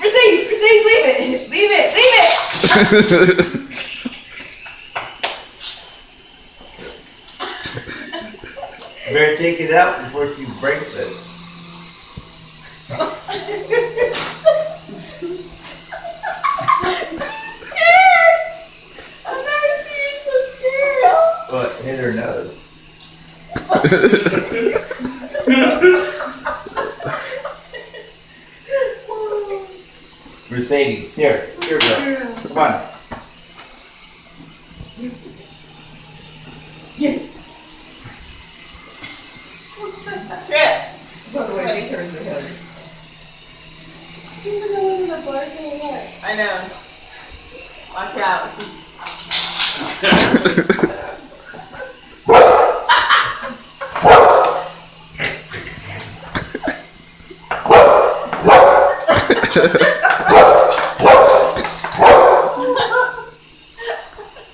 Mercedes, leave it. Leave it. Better take it out before she breaks it. I've never seen you so scared. What? Hit her nose. Mercedes, here, girl. Come on. Trip. By the way, she turns her head. I know. Watch out.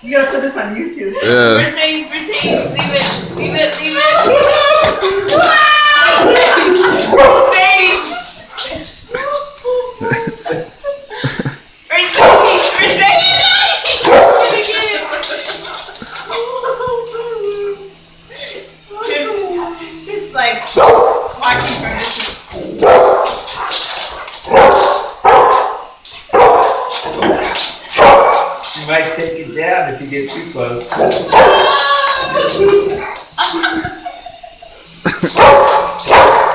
You gotta put this on YouTube. Yeah. Mercedes, leave it. Mercedes. It's like watching from this. You might take it down if you get too close.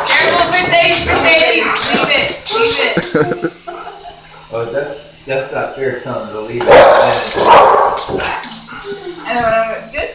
Careful, Mercedes. Leave it. Oh, that's not fair telling her to leave it. And then when I